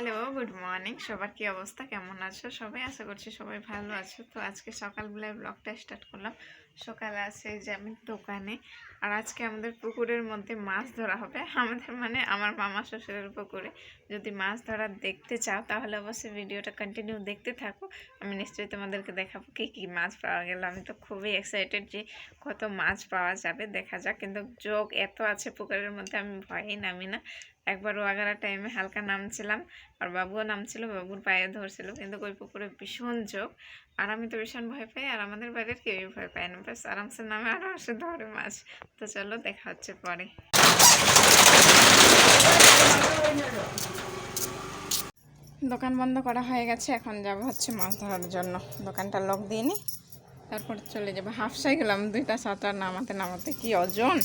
Hello, good morning. সবার কি অবস্থা, কেমন আছো সবাই? আশা করছি সবাই ভালো আছো। তো আজকে সকালবেলায় ব্লগটা স্টার্ট করলাম। সকালে আছে যে আমি দোকানে, আর আজকে আমাদের পুকুরের মধ্যে মাছ ধরা হবে। আমাদের মানে আমার মামা শ্বশুরের পুকুরে। যদি মাছ ধরা দেখতে চাও তাহলে অবশ্যই ভিডিওটা কন্টিনিউ দেখতে থাকো। আমি নিশ্চয়ই তোমাদেরকে দেখাবো কি কি মাছ পাওয়া গেল। আমি তো খুবই এক্সাইটেড যে কত মাছ পাওয়া যাবে, দেখা যাক। কিন্তু যোগ এত আছে পুকুরের মধ্যে, আমি ভয়েই নামি না। একবার ওয়াগারা টাইমে হালকা নামছিলাম, আর বাবুও নামছিল, বাবুর পায়ে ধরছিল, কিন্তু ওই পুকুরে ভীষণ যোগ। আর আমি তো ভীষণ ভয় পাই, আর আমাদের বাড়ির কেউই ভয় পায় না। ব্যাস আরামসে নামে আরামসে ধরে মাছ। তো চলো দেখা হচ্ছে পরে। দোকান বন্ধ করা হয়ে গেছে, এখন যাব হচ্ছে মাছ ধরার জন্য। দোকানটা লক দিয়ে নি, তারপর চলে যাবো। হাফসাই গেলাম, 2টা সাঁতার নামাতে নামাতে কি ওজন।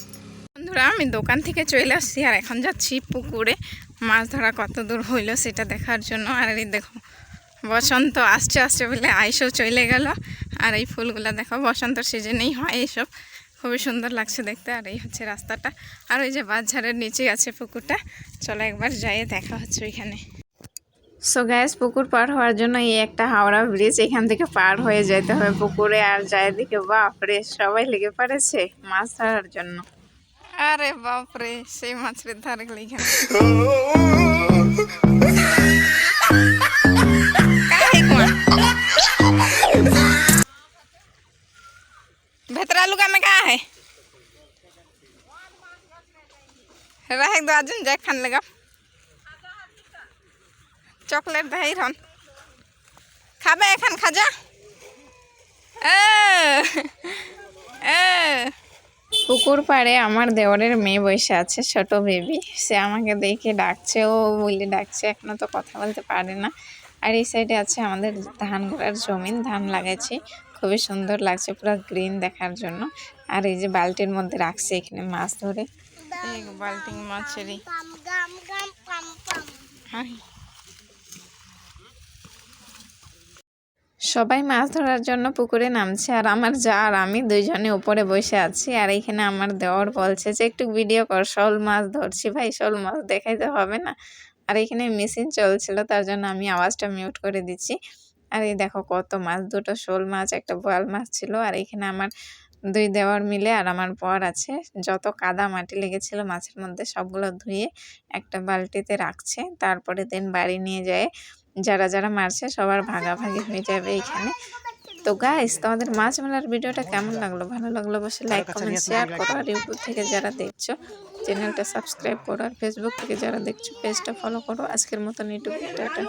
বন্ধুরা, আমি দোকান থেকে চলে আসছি আর এখন যাচ্ছি পুকুরে মাছ ধরা কত দূর হইলো সেটা দেখার জন্য। আর এই দেখো, বসন্ত আসছে আসছে বলে আইসও চলে গেল। আর এই ফুলগুলো দেখো, বসন্তর সিজনেই হয় এইসব, খুবই সুন্দর লাগছে দেখতে। আর এই হচ্ছে রাস্তাটা, আর ওই যে বাঁশঝাড়ের নিচে আছে পুকুরটা। চলো একবার যাই, দেখা হচ্ছে ওইখানে। সো গ্যাস, পুকুর পার হওয়ার জন্য এই একটা হাওড়া ব্রিজ, এখান থেকে পার হয়ে যেতে হবে পুকুরে। আর চারিদিকে বাপরে সবাই লেগে পড়েছে মাছ ধরার জন্য। আরে বাপরে, সেই মাছের ধারে এইখানে ভেতরা लुका में का है रहे दो अर्जुन जाए खान लगा चॉकलेट दही रन खाबे एखान खाजा পুকুর পাড়ে আমার দেওরের মেয়ে বসে আছে, ছোট বেবি। সে আমাকে দেখে ডাকছে, ও বলে ডাকছে, এখনো তো কথা বলতে পারে না। আর এই সাইডে আছে আমাদের ধান করার জমিন, ধান লাগাইছি, খুবই সুন্দর লাগছে, পুরো গ্রিন দেখার জন্য। আর এই যে বালতির মধ্যে রাখছে এখানে মাছ ধরে, এই বালতি মাছেরই। সবাই মাছ ধরার জন্য পুকুরে নামছে, আর আমার যা আর আমি দুইজনে উপরে বসে আছি। আর এইখানে আমার দেওর বলছে যে একটু ভিডিও কর, শোল মাছ ধরছি। ভাই, শোল মাছ দেখাইতে হবে না? আর এখানে মেশিন চলছিল, তার জন্য আমি আওয়াজটা মিউট করে দিচ্ছি। আর এই দেখো কত মাছ, 2টো শোল মাছ, একটা বোয়াল মাছ ছিল। আর এখানে আমার 2 দেওর মিলে আর আমার বর আছে, যত কাদা মাটি লেগেছিল মাছের মধ্যে সবগুলো ধুয়ে একটা বালতিতে রাখছে। তারপরে দেন বাড়ি নিয়ে যায়, যারা যারা মারছে সবার ভাগাভাগি হয়ে যাবে এখানে। তো গাইস, তোমাদের মাছ মেলার ভিডিওটা কেমন লাগলো? ভালো লাগলো অবশ্যই লাইক কমেন্ট শেয়ার করো। আর ইউটিউব থেকে যারা দেখছো চ্যানেলটা সাবস্ক্রাইব করো, আর ফেসবুক থেকে যারা দেখছো পেজটা ফলো করো। আজকের মতন ইউটিউব টাটা।